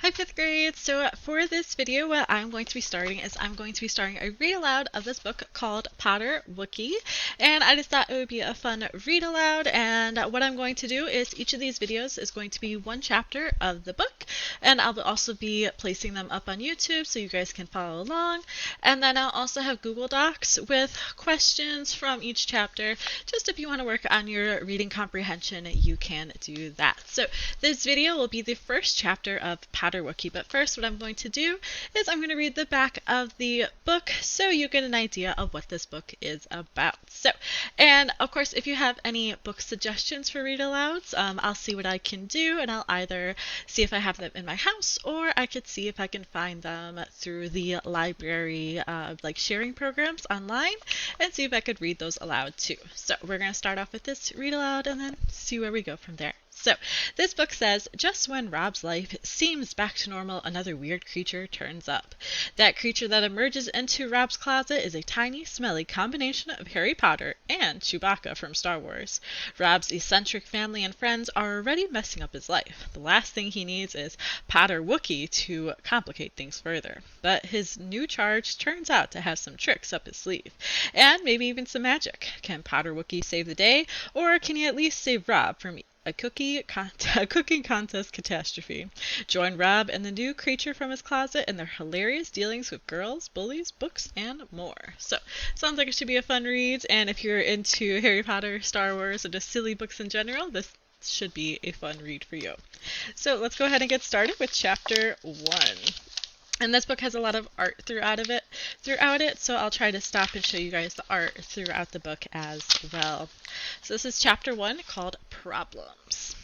Hi, 5th grade. So for this video, what I'm going to be starting is I'm going to be starting a read aloud of this book called PotterWookie. And I just thought it would be a fun read aloud. And what I'm going to do is each of these videos is going to be one chapter of the book. And I'll also be placing them up on YouTube so you guys can follow along. And then I'll also have Google Docs with questions from each chapter. Just if you want to work on your reading comprehension, you can do that. So this video will be the first chapter of PotterWookie, but first what I'm going to do is I'm going to read the back of the book so you get an idea of what this book is about. So, and of course, if you have any book suggestions for read alouds, I'll see what I can do, and I'll either see if I have them in my house or I could see if I can find them through the library like sharing programs online and see if I could read those aloud too. So we're going to start off with this read aloud and then see where we go from there. So, this book says, just when Rob's life seems back to normal, another weird creature turns up. That creature that emerges into Rob's closet is a tiny, smelly combination of Harry Potter and Chewbacca from Star Wars. Rob's eccentric family and friends are already messing up his life. The last thing he needs is PotterWookie to complicate things further. But his new charge turns out to have some tricks up his sleeve, and maybe even some magic. Can PotterWookie save the day, or can he at least save Rob from a cooking contest catastrophe? Join Rob and the new creature from his closet in their hilarious dealings with girls, bullies, books, and more. So, sounds like it should be a fun read, and if you're into Harry Potter, Star Wars, or just silly books in general, this should be a fun read for you. So, let's go ahead and get started with Chapter 1. And this book has a lot of art throughout it, so I'll try to stop and show you guys the art throughout the book as well. So this is Chapter 1 called Problems.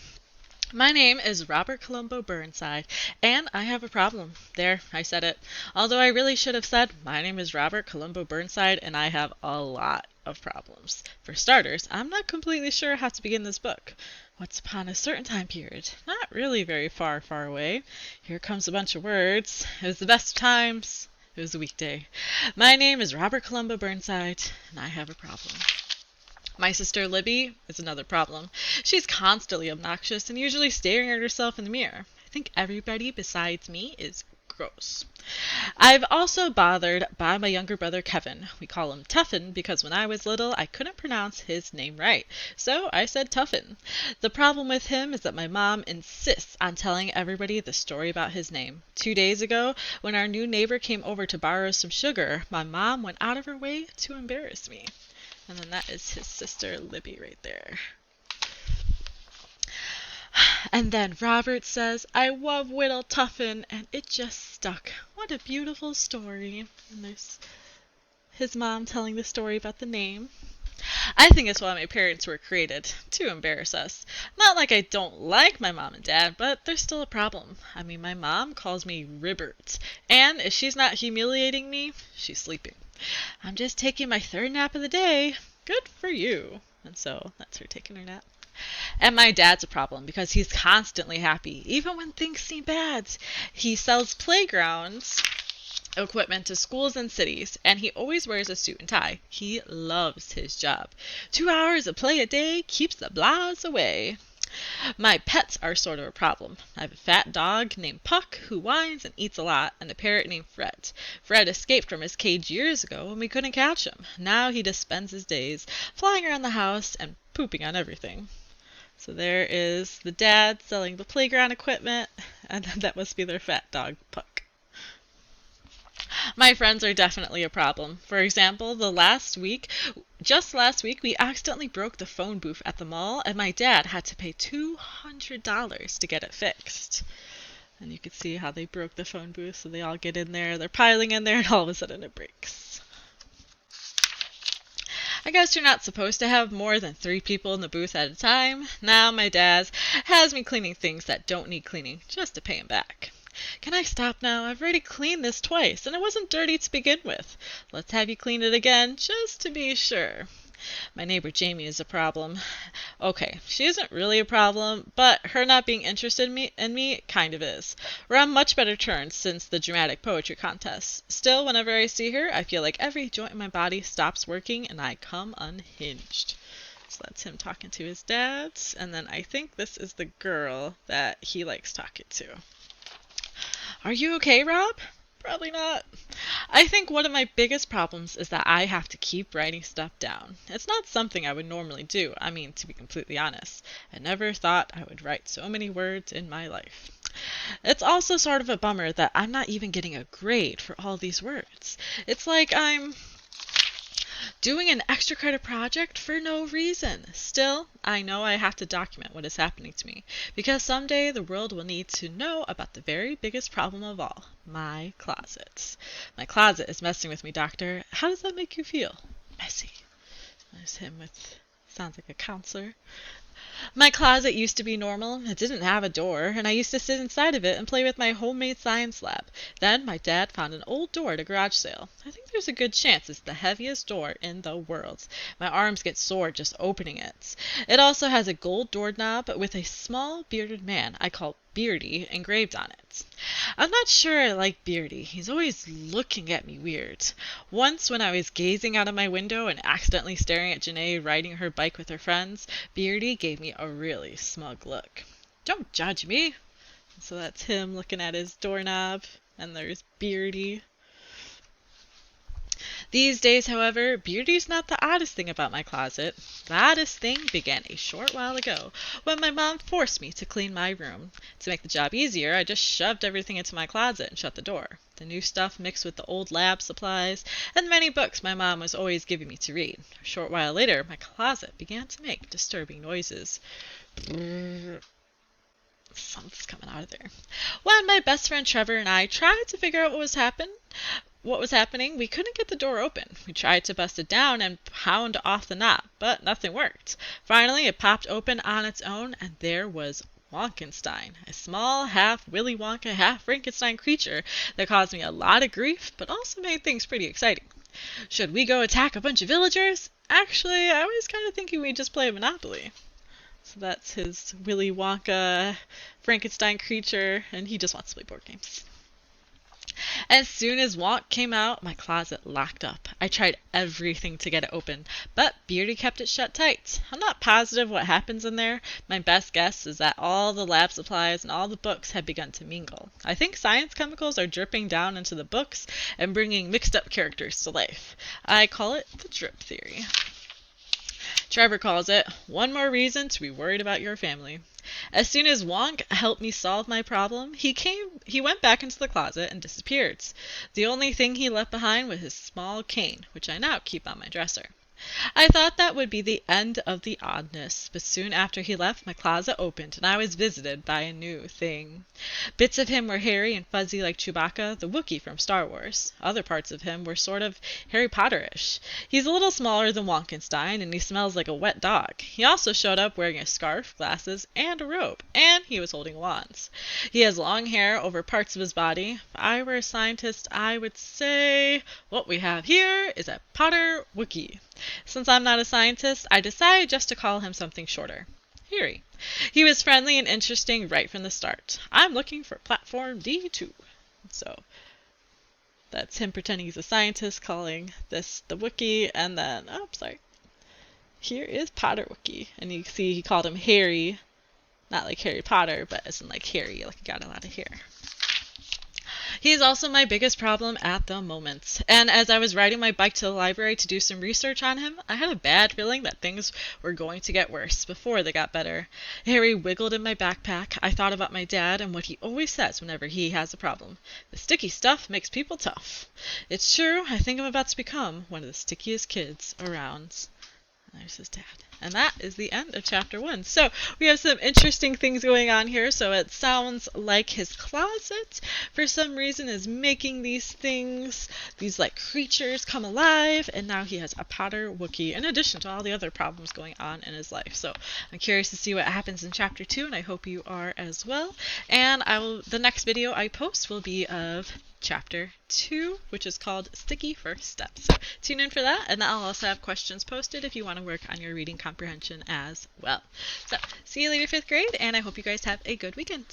My name is Robert Columbo Burnside, and I have a problem. There, I said it. Although I really should have said, my name is Robert Columbo Burnside, and I have a lot of problems. For starters, I'm not completely sure how to begin this book. Once upon a certain time period, not really very far away. Here comes a bunch of words. It was the best of times. It was a weekday. My name is Robert Columbo Burnside, and I have a problem. My sister Libby is another problem. She's constantly obnoxious and usually staring at herself in the mirror. I think everybody besides me is gross. I've also bothered by my younger brother Kevin. We call him Tuffin because when I was little I couldn't pronounce his name right, so I said Tuffin. The problem with him is that my mom insists on telling everybody the story about his name. 2 days ago, when our new neighbor came over to borrow some sugar, my mom went out of her way to embarrass me. And then that is his sister Libby right there. And then Robert says, I love Whittle Tuffin, and it just stuck. What a beautiful story. And there's his mom telling the story about the name. I think it's why my parents were created, to embarrass us. Not like I don't like my mom and dad, but there's still a problem. I mean, my mom calls me Ribbert, and if she's not humiliating me, she's sleeping. I'm just taking my third nap of the day. Good for you. And so that's her taking her nap. And my dad's a problem because he's constantly happy, even when things seem bad. He sells playgrounds equipment to schools and cities, and he always wears a suit and tie. He loves his job. 2 hours of play a day keeps the blahs away. My pets are sort of a problem. I have a fat dog named Puck who whines and eats a lot, and a parrot named Fred. Fred escaped from his cage years ago and we couldn't catch him. Now he just spends his days flying around the house and pooping on everything. So there is the dad selling the playground equipment, and that must be their fat dog, Puck. My friends are definitely a problem. For example, just last week, we accidentally broke the phone booth at the mall, and my dad had to pay $200 to get it fixed. And you can see how they broke the phone booth, so they all get in there, they're piling in there, and all of a sudden it breaks. I guess you're not supposed to have more than 3 people in the booth at a time. Now my dad has me cleaning things that don't need cleaning, just to pay him back. Can I stop now? I've already cleaned this twice, and it wasn't dirty to begin with. Let's have you clean it again, just to be sure. My neighbor Jamie is a problem. Okay, she isn't really a problem, but her not being interested in me kind of is. We're on much better terms since the dramatic poetry contest. Still, whenever I see her, I feel like every joint in my body stops working and I come unhinged. So that's him talking to his dad, and then I think this is the girl that he likes talking to. Are you okay, Rob? Probably not. I think one of my biggest problems is that I have to keep writing stuff down. It's not something I would normally do. I mean, to be completely honest, I never thought I would write so many words in my life. It's also sort of a bummer that I'm not even getting a grade for all these words. It's like I'm doing an extra credit project for no reason. Still, I know I have to document what is happening to me, because someday the world will need to know about the very biggest problem of all, my closet. My closet is messing with me, doctor. How does that make you feel? Messy. There's him with, sounds like a counselor. My closet used to be normal. It didn't have a door, and I used to sit inside of it and play with my homemade science lab. Then my dad found an old door at a garage sale. I think there's a good chance it's the heaviest door in the world. My arms get sore just opening it. It also has a gold doorknob with a small bearded man I call Beardy engraved on it. I'm not sure I like Beardy. He's always looking at me weird. Once when I was gazing out of my window and accidentally staring at Janae riding her bike with her friends, Beardy gave me a really smug look. Don't judge me. So that's him looking at his doorknob, and there's Beardy. These days, however, Beardy's not the oddest thing about my closet. The oddest thing began a short while ago, when my mom forced me to clean my room. To make the job easier, I just shoved everything into my closet and shut the door. The new stuff mixed with the old lab supplies, and many books my mom was always giving me to read. A short while later, my closet began to make disturbing noises. Something's coming out of there. When my best friend Trevor and I tried to figure out what was happening, we couldn't get the door open. We tried to bust it down and pound off the knob, but nothing worked. Finally, it popped open on its own, and there was Wonkenstein, a small half Willy Wonka, half Frankenstein creature that caused me a lot of grief, but also made things pretty exciting. Should we go attack a bunch of villagers? Actually, I was kind of thinking we'd just play Monopoly. So that's his Willy Wonka Frankenstein creature, and he just wants to play board games. As soon as Wonk came out, my closet locked up. I tried everything to get it open, but Beardy kept it shut tight. I'm not positive what happens in there. My best guess is that all the lab supplies and all the books have begun to mingle. I think science chemicals are dripping down into the books and bringing mixed up characters to life. I call it the drip theory. Trevor calls it one more reason to be worried about your family. As soon as Wonk helped me solve my problem, he went back into the closet and disappeared. The only thing he left behind was his small cane, which I now keep on my dresser. I thought that would be the end of the oddness, but soon after he left, my closet opened, and I was visited by a new thing. Bits of him were hairy and fuzzy like Chewbacca, the Wookiee from Star Wars. Other parts of him were sort of Harry Potter-ish. He's a little smaller than Wonkenstein, and he smells like a wet dog. He also showed up wearing a scarf, glasses, and a robe, and he was holding wands. He has long hair over parts of his body. If I were a scientist, I would say what we have here is a PotterWookie. Since I'm not a scientist, I decided just to call him something shorter. Harry. He was friendly and interesting right from the start. I'm looking for platform D2. So that's him pretending he's a scientist, calling this the Wookiee, and then, oh, sorry. Here is PotterWookie. And you see he called him Harry, not like Harry Potter, but as in like Harry, like he got a lot of hair. He's also my biggest problem at the moment. And as I was riding my bike to the library to do some research on him, I had a bad feeling that things were going to get worse before they got better. Harry wiggled in my backpack. I thought about my dad and what he always says whenever he has a problem. The sticky stuff makes people tough. It's true, I think I'm about to become one of the stickiest kids around. There's his dad. And that is the end of chapter 1. So we have some interesting things going on here. So it sounds like his closet, for some reason, is making these things, these like creatures come alive. And now he has a PotterWookie, in addition to all the other problems going on in his life. So I'm curious to see what happens in chapter 2, and I hope you are as well. And the next video I post will be of chapter 2, which is called Sticky First Steps. So tune in for that, and I'll also have questions posted if you want to work on your reading comprehension as well. So see you later, 5th grade, and I hope you guys have a good weekend.